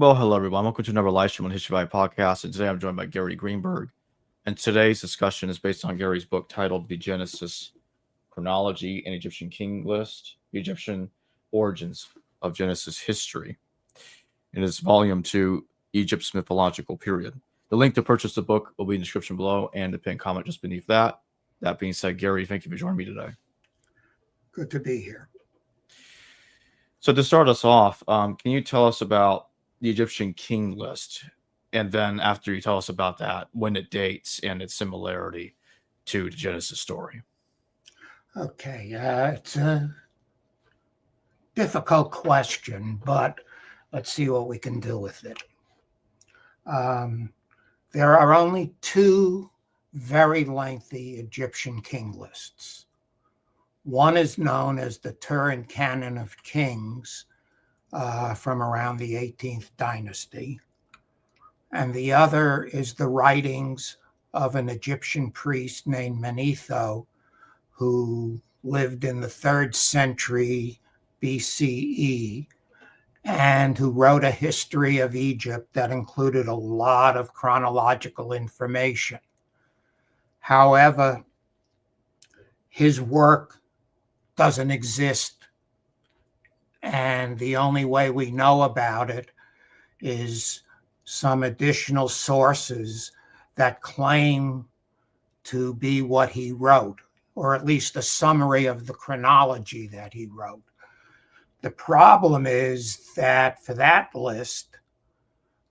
Well, hello everyone. Welcome to another live stream on History by Podcast. And today I'm joined by Gary Greenberg. And today's discussion is based on Gary's book titled The Genesis Chronology and Egyptian King List, the Egyptian Origins of Genesis History. In its volume 2, Egypt's Mythological Period. The link to purchase the book will be in the description below and the pinned comment just beneath that. That being said, Gary, thank you for joining me today. Good to be here. So to start us off, can you tell us about the Egyptian king list, and then after you tell us about that, when it dates and its similarity to the Genesis story? Okay, it's a difficult question, but let's see what we can do with it. There are only two very lengthy Egyptian king lists. One is known as the Turin Canon of Kings, from around the 18th dynasty. And the other is the writings of an Egyptian priest named Manetho, who lived in the 3rd century BCE and who wrote a history of Egypt that included a lot of chronological information. However, his work doesn't exist, and the only way we know about it is some additional sources that claim to be what he wrote, or at least a summary of the chronology that he wrote. The problem is that for that list,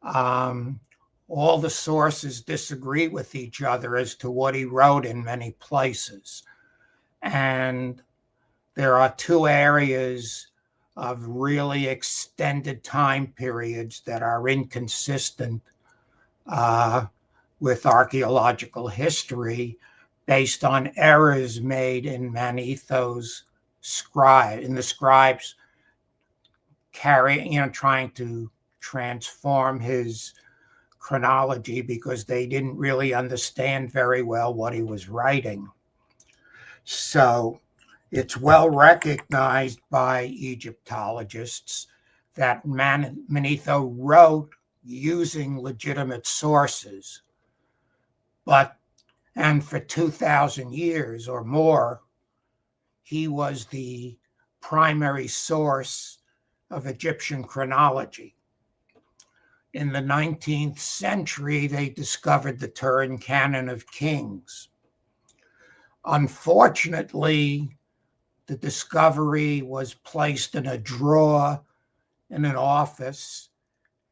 all the sources disagree with each other as to what he wrote in many places. And there are two areas of really extended time periods that are inconsistent with archaeological history based on errors made in Manetho's scribes trying to transform his chronology because they didn't really understand very well what he was writing. So it's well recognized by Egyptologists that Manetho wrote using legitimate sources, and for 2,000 years or more, he was the primary source of Egyptian chronology. In the 19th century, they discovered the Turin Canon of Kings. Unfortunately, the discovery was placed in a drawer in an office,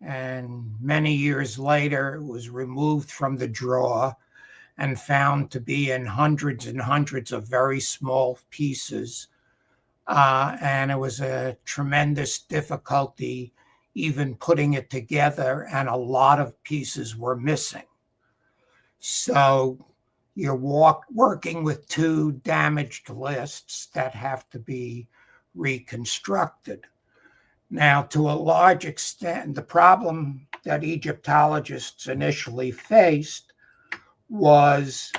and many years later, it was removed from the drawer and found to be in hundreds and hundreds of very small pieces. And it was a tremendous difficulty even putting it together, and a lot of pieces were missing. So you're working with two damaged lists that have to be reconstructed. Now, to a large extent, the problem that Egyptologists initially faced was,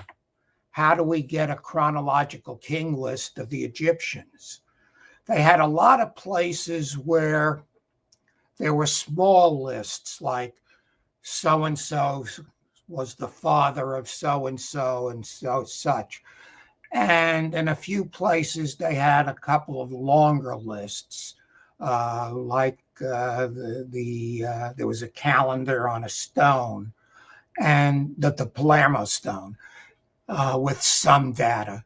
how do we get a chronological king list of the Egyptians? They had a lot of places where there were small lists, like so-and-so was the father of so-and-so and such. And in a few places, they had a couple of longer lists, like there was a calendar on a stone, and the Palermo stone, with some data.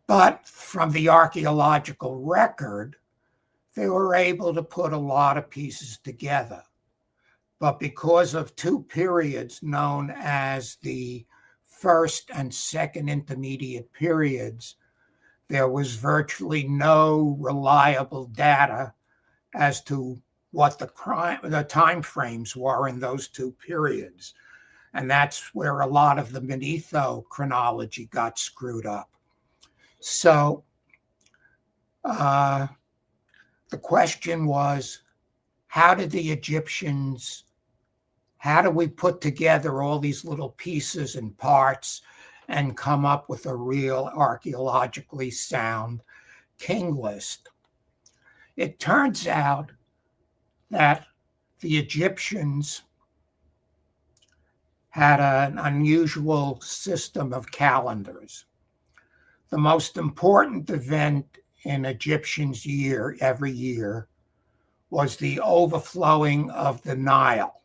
But from the archaeological record, they were able to put a lot of pieces together. But because of two periods known as the first and second intermediate periods, there was virtually no reliable data as to what the time frames were in those two periods. And that's where a lot of the Manetho chronology got screwed up. So the question was, how do we put together all these little pieces and parts and come up with a real archaeologically sound king list? It turns out that the Egyptians had an unusual system of calendars. The most important event in Egyptians' year, every year, was the overflowing of the Nile.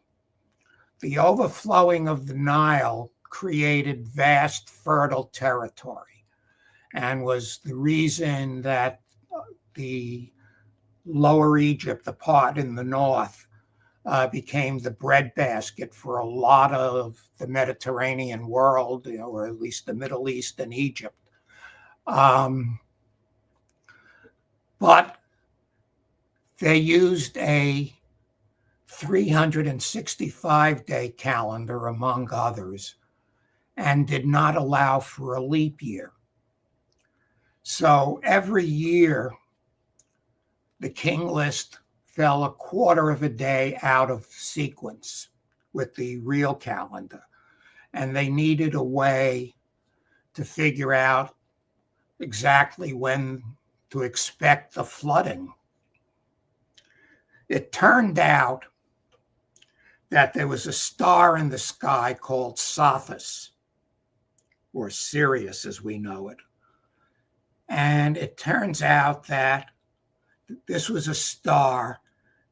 The overflowing of the Nile created vast fertile territory and was the reason that the Lower Egypt, the part in the north, became the breadbasket for a lot of the Mediterranean world, or at least the Middle East and Egypt. But they used a 365-day calendar, among others, and did not allow for a leap year. So every year, the king list fell a quarter of a day out of sequence with the real calendar. And they needed a way to figure out exactly when to expect the flooding. It turned out that there was a star in the sky called Sothis, or Sirius as we know it. And it turns out that this was a star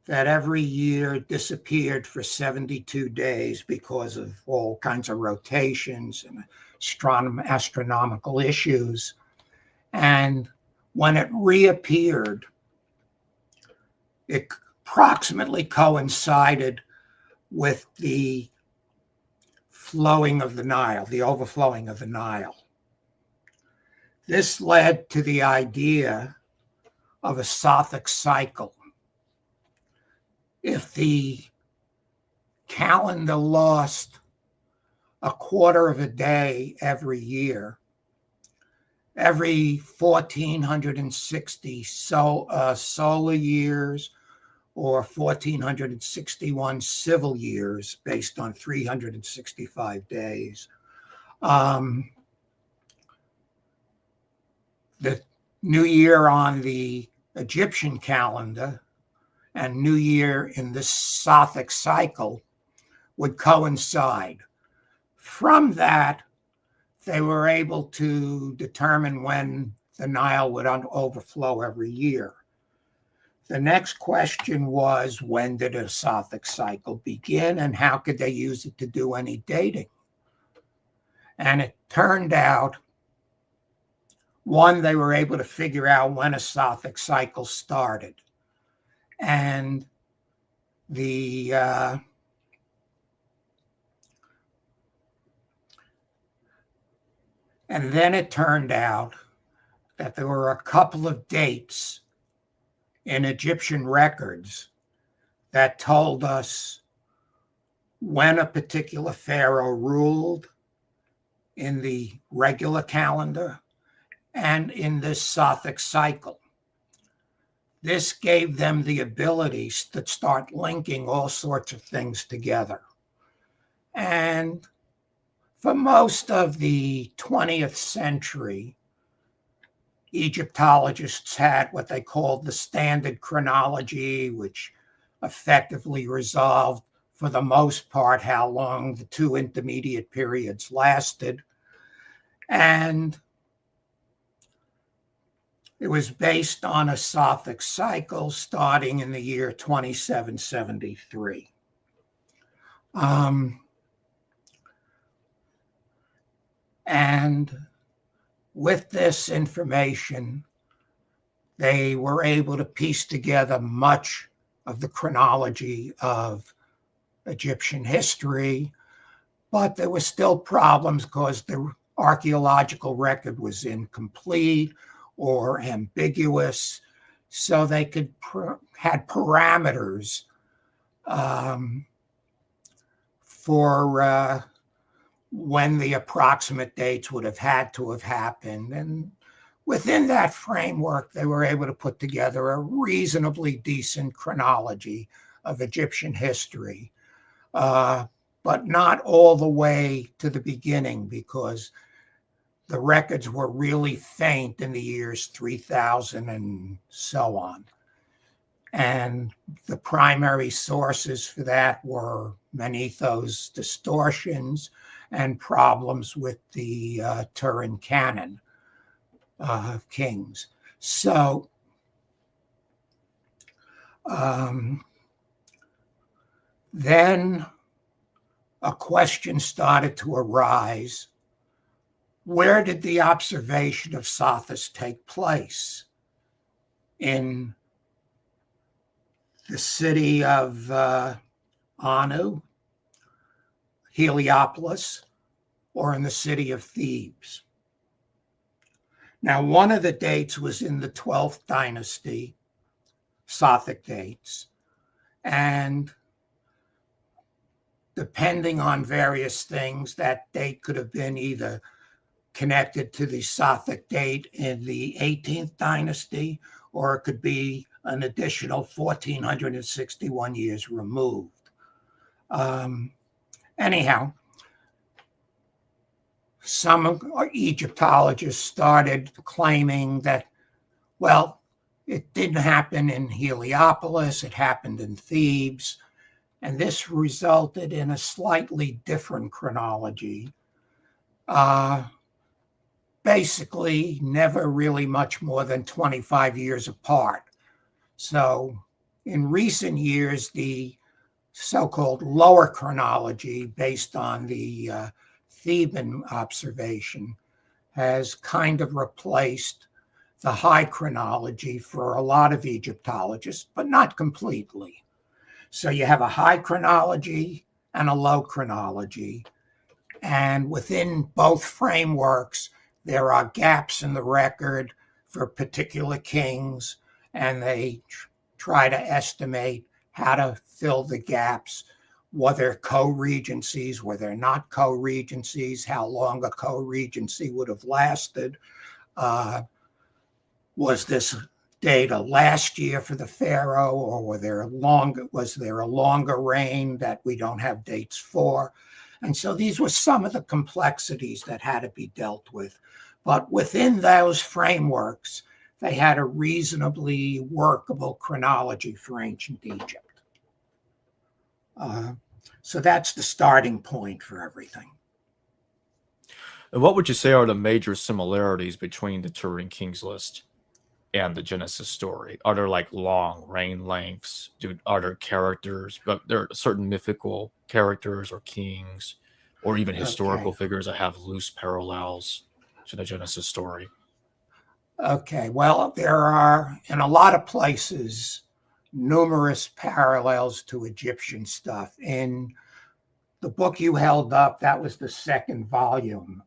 that every year disappeared for 72 days because of all kinds of rotations and astronomical issues. And when it reappeared, it approximately coincided with the flowing of the Nile, the overflowing of the Nile. This led to the idea of a Sothic cycle. If the calendar lost a quarter of a day every year, every 1460 solar years or 1461 civil years based on 365 days, the New Year on the Egyptian calendar and New Year in the Sothic cycle would coincide. From that, they were able to determine when the Nile would overflow every year. The next question was, when did a Sothic cycle begin and how could they use it to do any dating? And it turned out, one, they were able to figure out when a Sothic cycle started. And then it turned out that there were a couple of dates in Egyptian records that told us when a particular pharaoh ruled in the regular calendar and in this Sothic cycle. This gave them the ability to start linking all sorts of things together. And for most of the 20th century, Egyptologists had what they called the standard chronology, which effectively resolved, for the most part, how long the two intermediate periods lasted. And it was based on a Sothic cycle starting in the year 2773. And with this information, they were able to piece together much of the chronology of Egyptian history, but there were still problems because the archaeological record was incomplete or ambiguous, so they had parameters for when the approximate dates would have had to have happened. And within that framework, they were able to put together a reasonably decent chronology of Egyptian history, but not all the way to the beginning, because the records were really faint in the years 3000 and so on. And the primary sources for that were Manetho's distortions and problems with the Turin canon of kings. So then a question started to arise. Where did the observation of Sothis take place? In the city of Anu, Heliopolis, or in the city of Thebes? Now, one of the dates was in the 12th dynasty, Sothic dates, and depending on various things, that date could have been either connected to the Sothic date in the 18th dynasty, or it could be an additional 1461 years removed. Anyhow, some Egyptologists started claiming that, well, it didn't happen in Heliopolis, it happened in Thebes, and this resulted in a slightly different chronology. Basically, never really much more than 25 years apart. So in recent years, the so-called lower chronology, based on the Theban observation, has kind of replaced the high chronology for a lot of Egyptologists, but not completely. So you have a high chronology and a low chronology. And within both frameworks, there are gaps in the record for particular kings, and they try to estimate how to fill the gaps, whether co-regencies, whether not co-regencies, how long a co-regency would have lasted. Was this data last year for the pharaoh, or was there a longer reign that we don't have dates for? And so these were some of the complexities that had to be dealt with. But within those frameworks, they had a reasonably workable chronology for ancient Egypt. So that's the starting point for everything. And what would you say are the major similarities between the Turin Kings list and the Genesis story? Are there like long reign lengths? Are there characters, but there are certain mythical characters or kings, or even historical figures that have loose parallels to the Genesis story? Okay, well, there are, in a lot of places, numerous parallels to Egyptian stuff. In the book you held up, that was the second volume,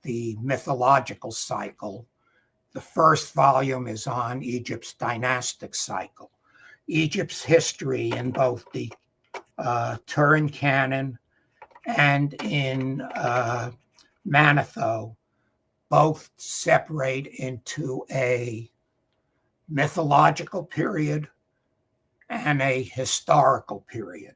the mythological cycle. The first volume is on Egypt's dynastic cycle. Egypt's history in both the Turin canon and in Manetho both separate into a mythological period and a historical period.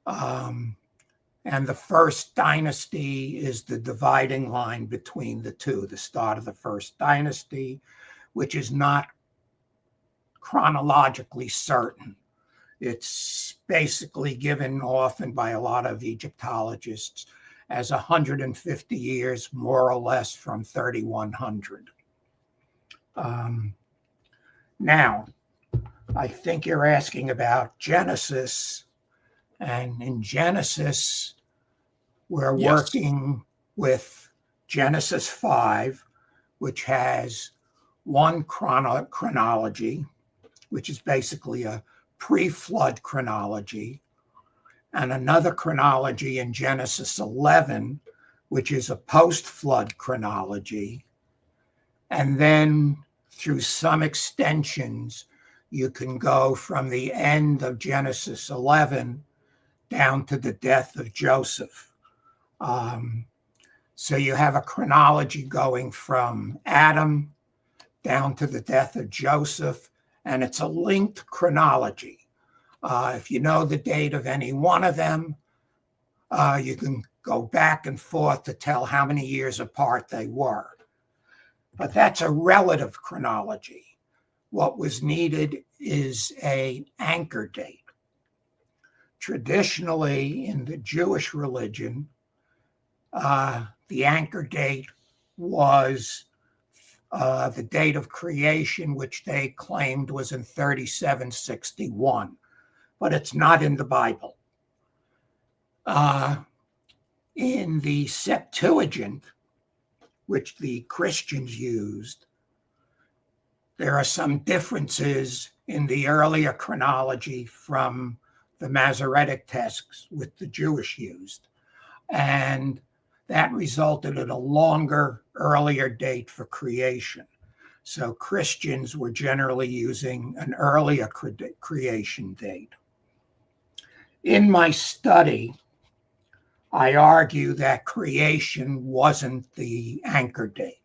And the first dynasty is the dividing line between the two, the start of the first dynasty, which is not chronologically certain. It's basically given often by a lot of Egyptologists as 150 years, more or less, from 3100. Now, I think you're asking about Genesis, and in Genesis, we're working with Genesis 5, which has one chronology, which is basically a pre-flood chronology, and another chronology in Genesis 11, which is a post-flood chronology. And then through some extensions, you can go from the end of Genesis 11 down to the death of Joseph. So you have a chronology going from Adam down to the death of Joseph, and it's a linked chronology. If you know the date of any one of them, you can go back and forth to tell how many years apart they were. But that's a relative chronology. what was needed is an anchor date. Traditionally, in the Jewish religion, the anchor date was the date of creation, which they claimed was in 3761, but it's not in the Bible. In the Septuagint, which the Christians used, there are some differences in the earlier chronology from the Masoretic texts which the Jewish used. And that resulted in a longer, earlier date for creation. So Christians were generally using an earlier creation date. In my study, I argue that creation wasn't the anchor date.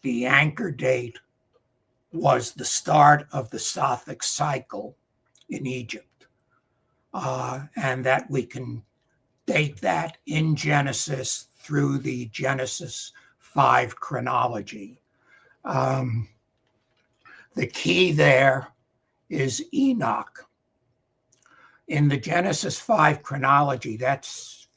The anchor date was the start of the Sothic cycle in Egypt, and that we can date that in Genesis through the Genesis 5 chronology. The key there is Enoch. In the Genesis 5 chronology, that's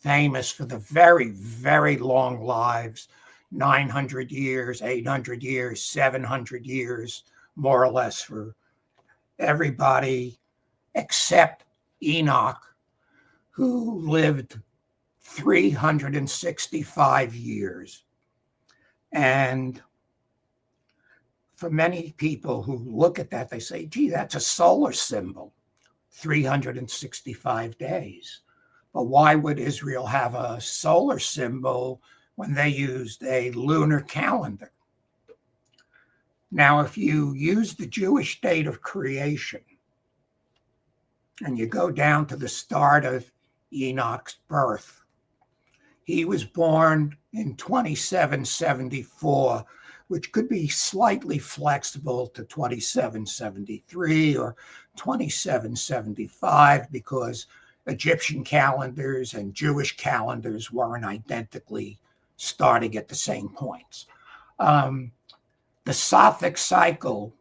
famous for the very, very long lives, 900 years, 800 years, 700 years, more or less, for everybody except Enoch, who lived 365 years. And for many people who look at that, they say, gee, that's a solar symbol, 365 days. But why would Israel have a solar symbol when they used a lunar calendar? Now, if you use the Jewish date of creation and you go down to the start of Enoch's birth, he was born in 2774, which could be slightly flexible to 2773 or 2775 because Egyptian calendars and Jewish calendars weren't identically starting at the same points. The Sothic cycle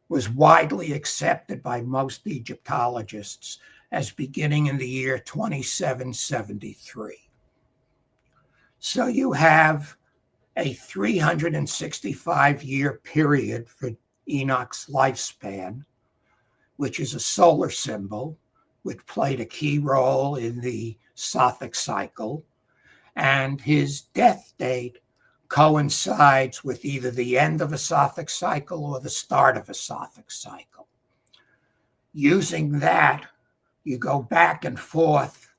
was widely accepted by most Egyptologists as beginning in the year 2773. So you have a 365-year period for Enoch's lifespan, which is a solar symbol, which played a key role in the Sothic cycle. And his death date coincides with either the end of a Sothic cycle or the start of a Sothic cycle. Using that, you go back and forth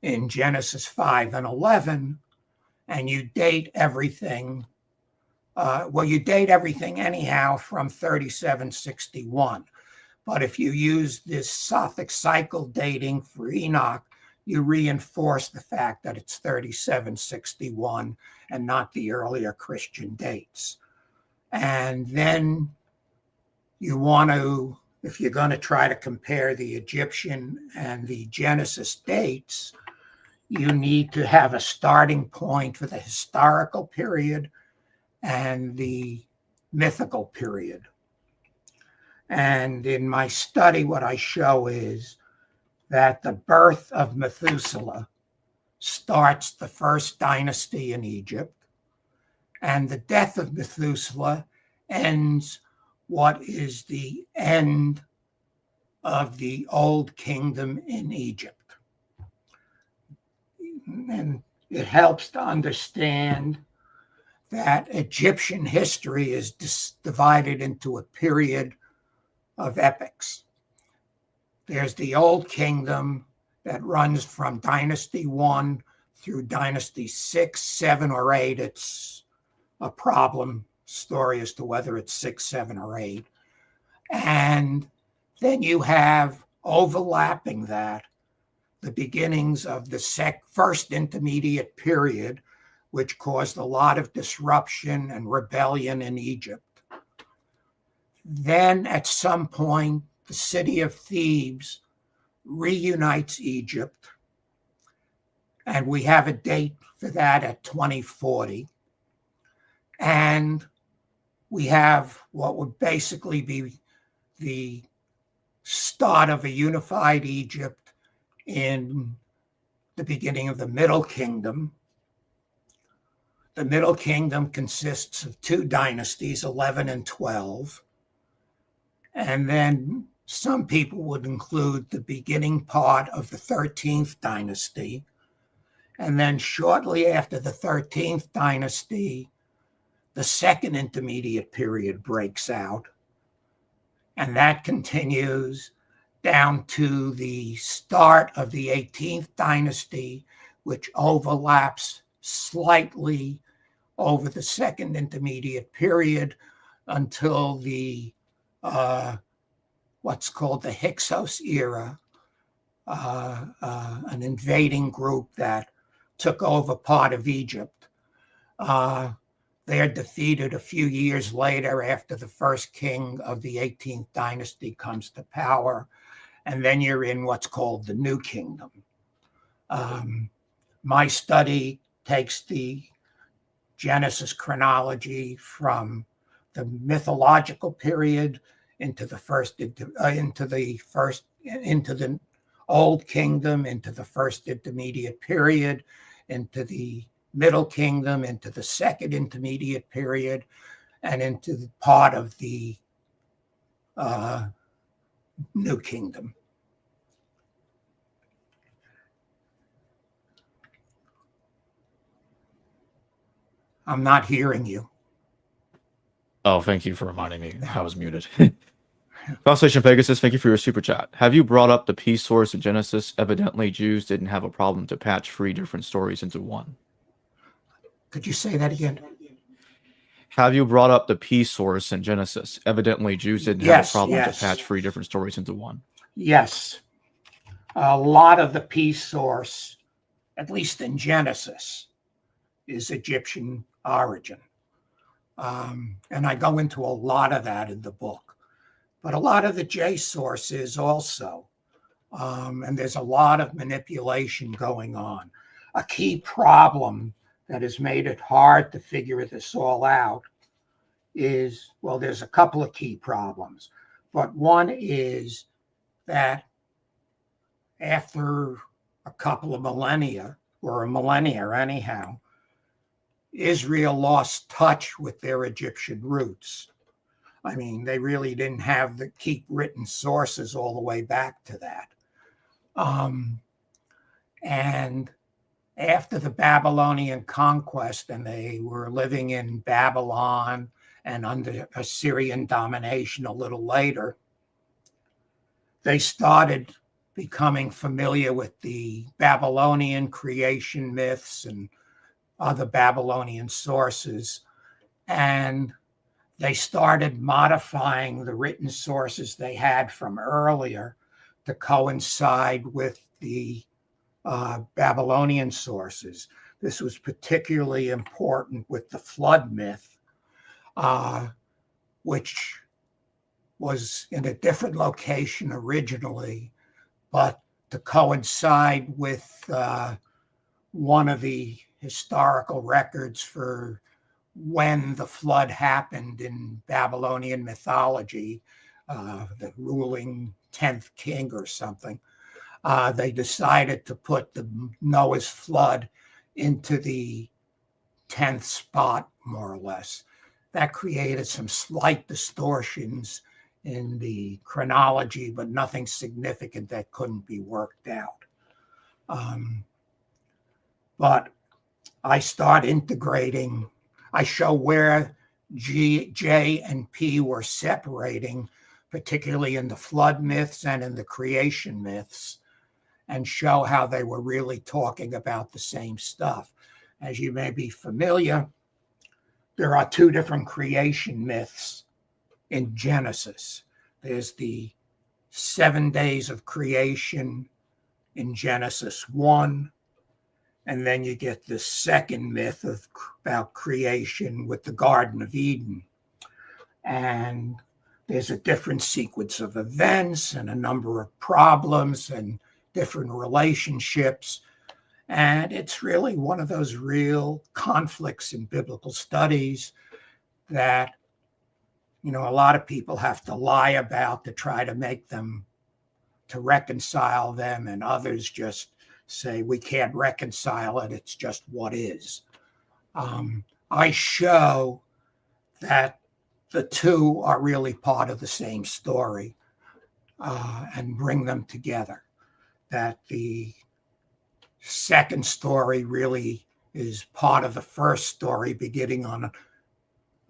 in Genesis 5 and 11, and you date everything. You date everything anyhow from 3761. But if you use this Sothic cycle dating for Enoch, you reinforce the fact that it's 3761 and not the earlier Christian dates. And then you want to, if you're going to try to compare the Egyptian and the Genesis dates, you need to have a starting point for the historical period and the mythical period. And in my study, what I show is that the birth of Methuselah starts the first dynasty in Egypt, and the death of Methuselah ends what is the end of the Old Kingdom in Egypt. And it helps to understand that Egyptian history is divided into a period of epochs. There's the Old Kingdom that runs from Dynasty 1 through Dynasty 6, 7, or 8. It's a problem story as to whether it's 6, 7, or 8. And then you have overlapping that the beginnings of the first intermediate period, which caused a lot of disruption and rebellion in Egypt. Then at some point, the city of Thebes reunites Egypt, and we have a date for that at 2040. And we have what would basically be the start of a unified Egypt in the beginning of the Middle Kingdom. The Middle Kingdom consists of two dynasties, 11 and 12. And then some people would include the beginning part of the 13th dynasty. And then shortly after the 13th dynasty, the second intermediate period breaks out. And that continues down to the start of the 18th dynasty, which overlaps slightly over the second intermediate period until the what's called the Hyksos era, an invading group that took over part of Egypt. They're defeated a few years later after the first king of the 18th dynasty comes to power, and then you're in what's called the New Kingdom. My study takes the Genesis chronology from the mythological period into the Old Kingdom, into the first intermediate period, into the Middle Kingdom, into the second intermediate period, and into the part of the New Kingdom. I'm not hearing you. Oh, thank you for reminding me. I was muted. Constellation Pegasus, thank you for your super chat. Have you brought up the P source in Genesis? Evidently, Jews didn't have a problem to patch 3 different stories into one. Could you say that again? Have you brought up the P source in Genesis? Evidently, Jews didn't have a problem to patch 3 different stories into one. Yes. A lot of the P source, at least in Genesis, is Egyptian origin. And I go into a lot of that in the book. But a lot of the J source is also. And there's a lot of manipulation going on. A key problem that has made it hard to figure this all out is, well, there's a couple of key problems. But one is that after a couple of millennia, or a millennia anyhow, Israel lost touch with their Egyptian roots. I mean, they really didn't have the keep written sources all the way back to that. And after the Babylonian conquest, and they were living in Babylon and under Assyrian domination a little later, they started becoming familiar with the Babylonian creation myths and other Babylonian sources. And they started modifying the written sources they had from earlier to coincide with the Babylonian sources. This was particularly important with the flood myth, which was in a different location originally, but to coincide with one of the historical records for when the flood happened in Babylonian mythology, the ruling 10th king or something. They decided to put the Noah's flood into the 10th spot, more or less. That created some slight distortions in the chronology, but nothing significant that couldn't be worked out. But I start integrating. I show where J, and P were separating, particularly in the flood myths and in the creation myths, and show how they were really talking about the same stuff. As you may be familiar, there are 2 different creation myths in Genesis. There's the 7 days of creation in Genesis 1, and then you get the second myth about creation with the Garden of Eden. And there's a different sequence of events and a number of problems and different relationships. And it's really one of those real conflicts in biblical studies that a lot of people have to lie about to try to make them, to reconcile them, and others just say we can't reconcile it, it's just what is. I show that the two are really part of the same story, and bring them together. That the second story really is part of the first story, beginning on,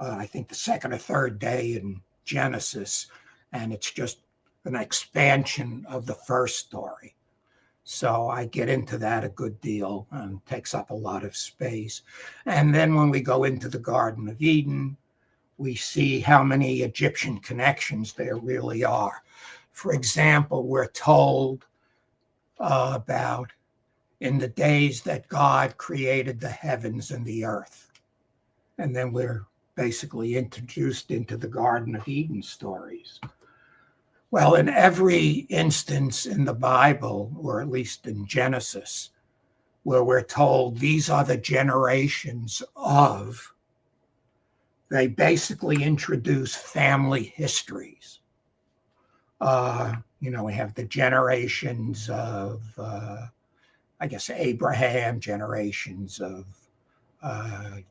I think, the second or third day in Genesis, and it's just an expansion of the first story. So I get into that a good deal and takes up a lot of space. And then when we go into the Garden of Eden, we see how many Egyptian connections there really are. For example, we're told about in the days that God created the heavens and the earth. And then we're basically introduced into the Garden of Eden stories. Well, in every instance in the Bible, or at least in Genesis, where we're told these are the generations of, they basically introduce family histories. We have the generations of, I guess, Abraham, generations of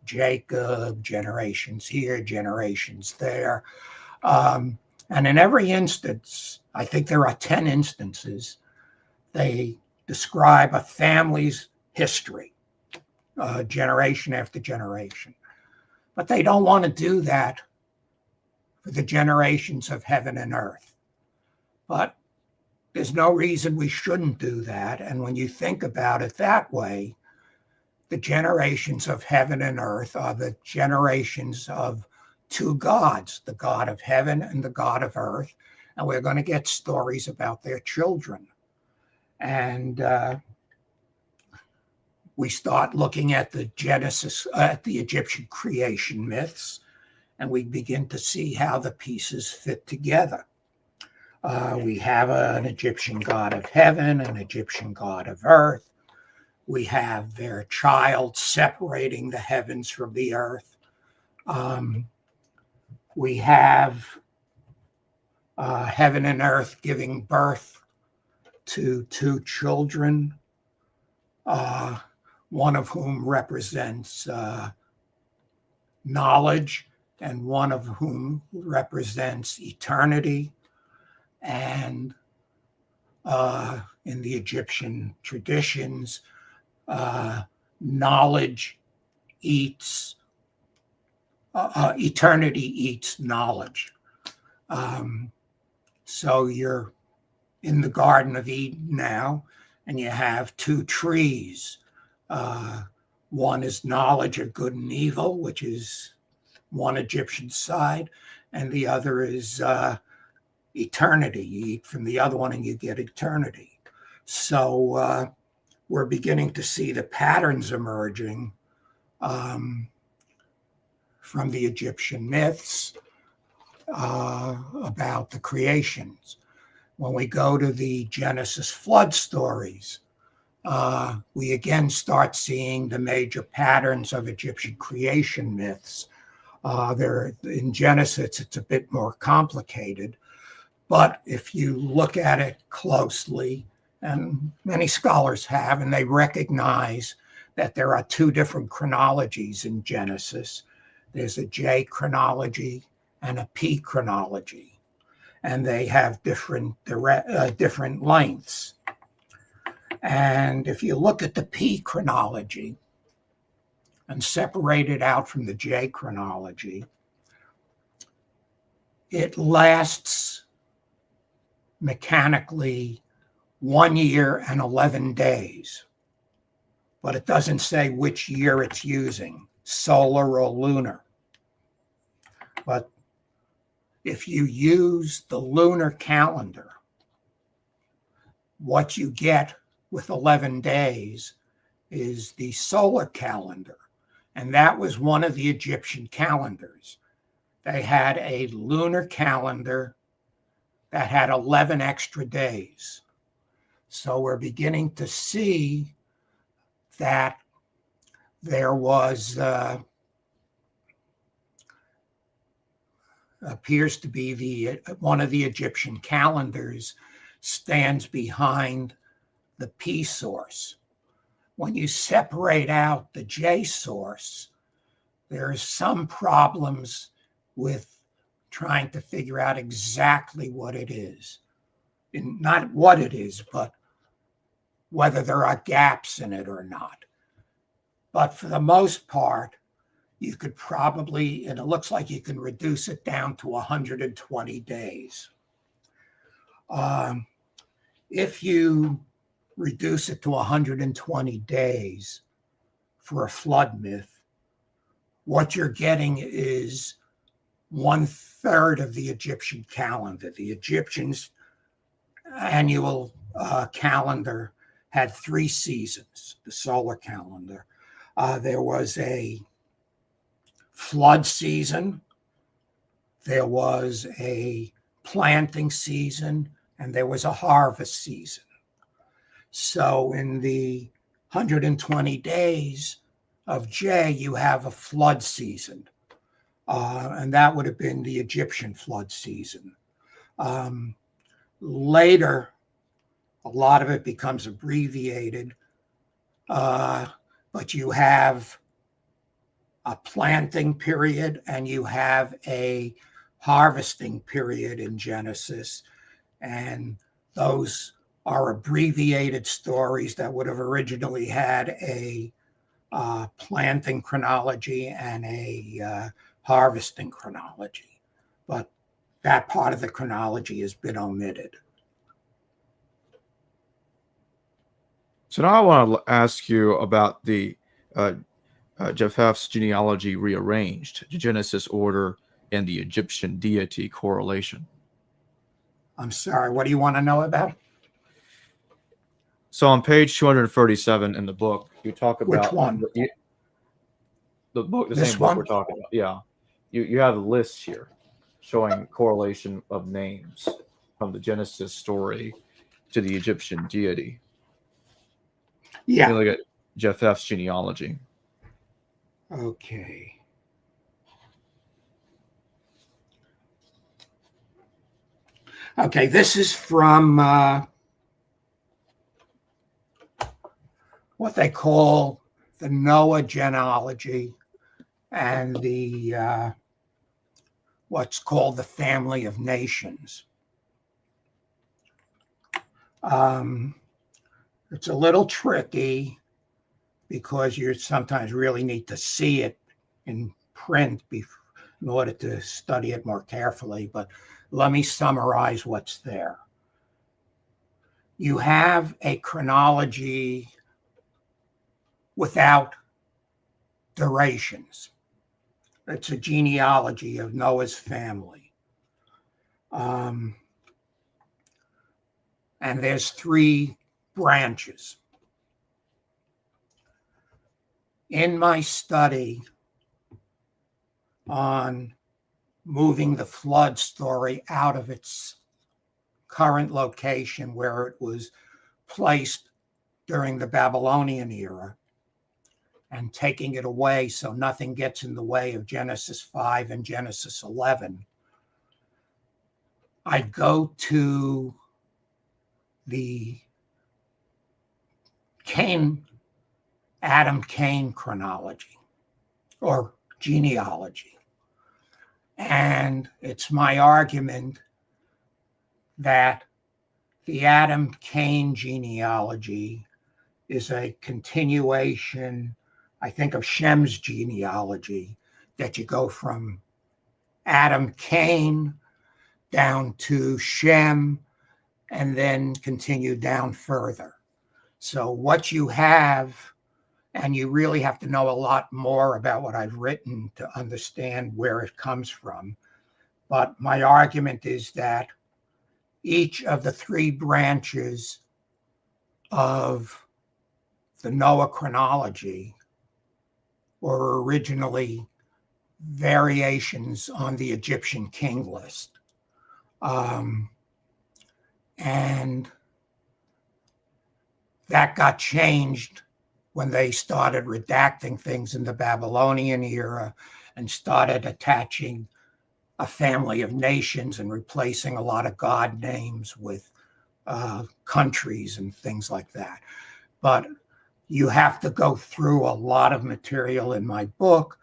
Jacob, generations here, generations there. And in every instance, I think there are 10 instances, they describe a family's history, generation after generation. But they don't want to do that for the generations of heaven and earth. But there's no reason we shouldn't do that. And when you think about it that way, the generations of heaven and earth are the generations of two gods, the God of heaven and the God of earth. And we're going to get stories about their children. And we start looking at the Genesis, at the Egyptian creation myths, and we begin to see how the pieces fit together. We have an Egyptian god of heaven, an Egyptian god of earth. We have their child separating the heavens from the earth. We have heaven and earth giving birth to two children, one of whom represents knowledge and one of whom represents eternity. And in the Egyptian traditions, knowledge eats, eternity eats knowledge. So you're in the Garden of Eden now, and you have two trees. One is knowledge of good and evil, which is one Egyptian side, and the other is eternity. You eat from the other one and you get eternity. So we're beginning to see the patterns emerging from the Egyptian myths about the creations. When we go to the Genesis flood stories, we again start seeing the major patterns of Egyptian creation myths. In Genesis, it's a bit more complicated, but if you look at it closely, and many scholars have, and they recognize that there are two different chronologies in Genesis. There's a J chronology and a P chronology, and they have different lengths. And if you look at the P chronology and separate it out from the J chronology, it lasts mechanically 1 year and 11 days, but it doesn't say which year it's using, solar or lunar. But if you use the lunar calendar, what you get with 11 days is the solar calendar. And that was one of the Egyptian calendars. They had a lunar calendar that had 11 extra days. So we're beginning to see that there was appears to be one of the Egyptian calendars, stands behind the P source. When you separate out the J source, there's some problems with trying to figure out exactly what it is. And not what it is, but whether there are gaps in it or not. But for the most part, you could probably, and it looks like you can reduce it down to 120 days. If you reduce it to 120 days for a flood myth, what you're getting is 1/3 of the Egyptian calendar. The Egyptians' annual calendar had 3 seasons, the solar calendar. There was a flood season, there was a planting season, and there was a harvest season. So in the 120 days of J, you have a flood season. And that would have been the Egyptian flood season. Later, a lot of it becomes abbreviated, but you have a planting period and you have a harvesting period in Genesis. And those are abbreviated stories that would have originally had a planting chronology and a harvesting chronology. But that part of the chronology has been omitted. So now I want to ask you about the Japheth's genealogy rearranged, the Genesis order, and the Egyptian deity correlation. I'm sorry, what do you want to know about? So on page 237 in the book, you talk about which one? The book, the This same book one? we're talking about. Yeah, you have lists here showing correlation of names from the Genesis story to the Egyptian deity. Yeah. You look at Japheth's genealogy. Okay. Okay, this is from what they call the Noah genealogy and the what's called the family of nations. It's a little tricky because you sometimes really need to see it in print in order to study it more carefully, but let me summarize what's there. You have a chronology without durations. It's a genealogy of Noah's family. And there's 3 branches. In my study on moving the flood story out of its current location where it was placed during the Babylonian era and taking it away so nothing gets in the way of Genesis 5 and Genesis 11, I go to the Adam-Cain chronology or genealogy. And it's my argument that the Adam-Cain genealogy is a continuation, I think, of Shem's genealogy, that you go from Adam-Cain down to Shem and then continue down further. So what you have, and you really have to know a lot more about what I've written to understand where it comes from. But my argument is that each of the 3 branches of the Noah chronology were originally variations on the Egyptian king list. And that got changed when they started redacting things in the Babylonian era and started attaching a family of nations and replacing a lot of god names with countries and things like that. But you have to go through a lot of material in my book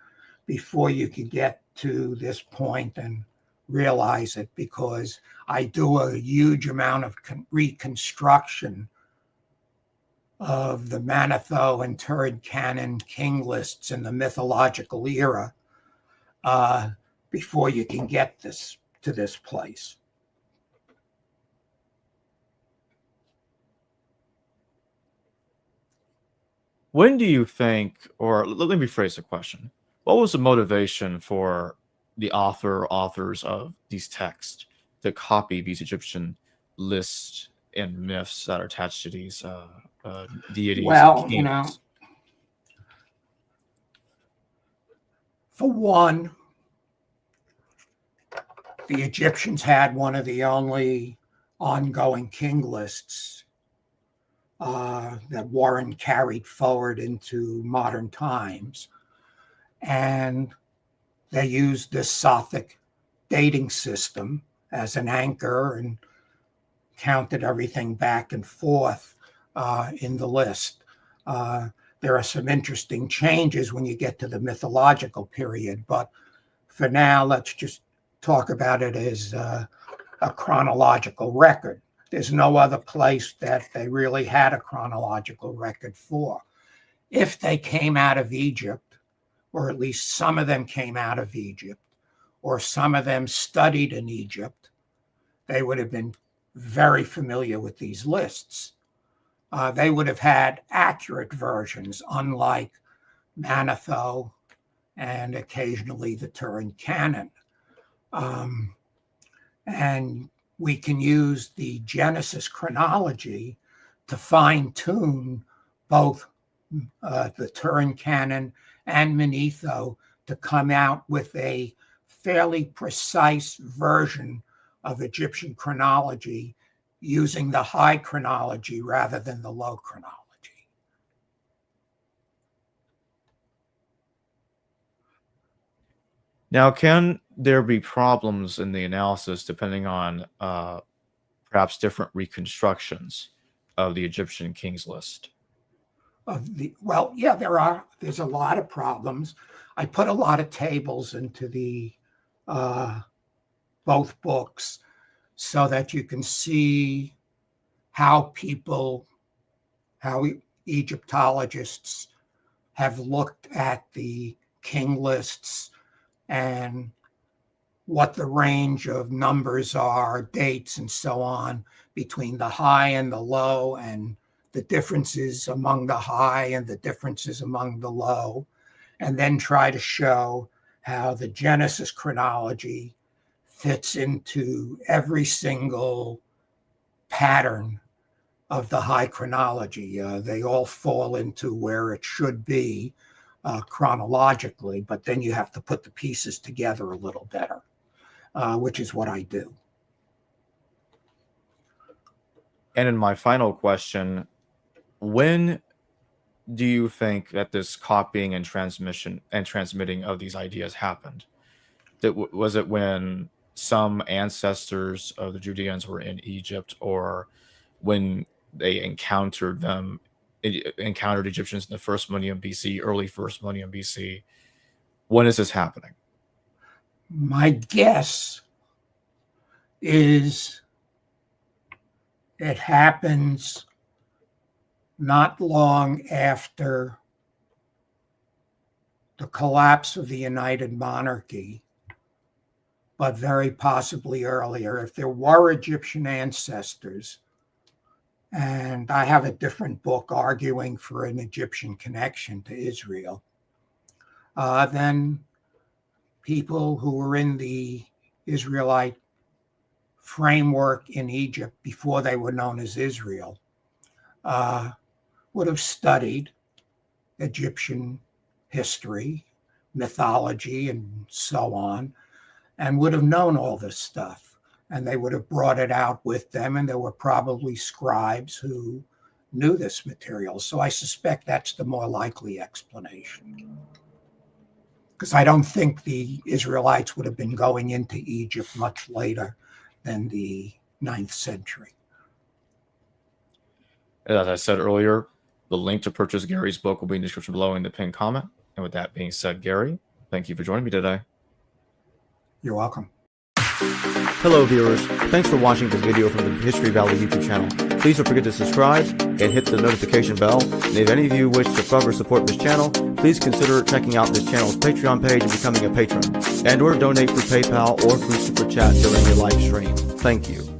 before you can get to this point and realize it, because I do a huge amount of reconstruction of the Manetho and Turin canon king lists in the mythological era before you can get to this place. When do you think, or let me rephrase the question, what was the motivation for the author or authors of these texts to copy these Egyptian lists and myths that are attached to these deities Well, and kings? For one, the Egyptians had one of the only ongoing king lists that Warren carried forward into modern times. And they used this Sothic dating system as an anchor and counted everything back and forth in the list. There are some interesting changes when you get to the mythological period, but for now, let's just talk about it as a chronological record. There's no other place that they really had a chronological record for. If they came out of Egypt, or at least some of them came out of Egypt, or some of them studied in Egypt, they would have been very familiar with these lists. They would have had accurate versions, unlike Manetho and occasionally the Turin canon. And we can use the Genesis chronology to fine-tune both the Turin canon and Manetho to come out with a fairly precise version of Egyptian chronology using the high chronology rather than the low chronology. Now, can there be problems in the analysis depending on perhaps different reconstructions of the Egyptian kings list? Well, yeah, there's a lot of problems. I put a lot of tables into the both books so that you can see how Egyptologists have looked at the king lists and what the range of numbers are, dates, and so on between the high and the low, and the differences among the high and the differences among the low, and then try to show how the Genesis chronology fits into every single pattern of the high chronology. They all fall into where it should be chronologically, but then you have to put the pieces together a little better, which is what I do. And in my final question, when do you think that this copying and transmitting of these ideas happened? Was it when some ancestors of the Judeans were in Egypt, or when they encountered Egyptians in the first millennium BC, early first millennium BC? When is this happening? My guess is it happens not long after the collapse of the United Monarchy, but very possibly earlier. If there were Egyptian ancestors, and I have a different book arguing for an Egyptian connection to Israel, then people who were in the Israelite framework in Egypt before they were known as Israel would have studied Egyptian history, mythology, and so on, and would have known all this stuff. And they would have brought it out with them, and there were probably scribes who knew this material. So I suspect that's the more likely explanation. because I don't think the Israelites would have been going into Egypt much later than the 9th century. As I said earlier, the link to purchase Gary's book will be in the description below in the pinned comment. And with that being said, Gary, thank you for joining me today. You're welcome. Hello viewers, thanks for watching this video from the History Valley YouTube channel. Please don't forget to subscribe and hit the notification bell. And if any of you wish to further support this channel, please consider checking out this channel's Patreon page and becoming a patron, and or donate through PayPal or through Super Chat during your live stream. Thank you.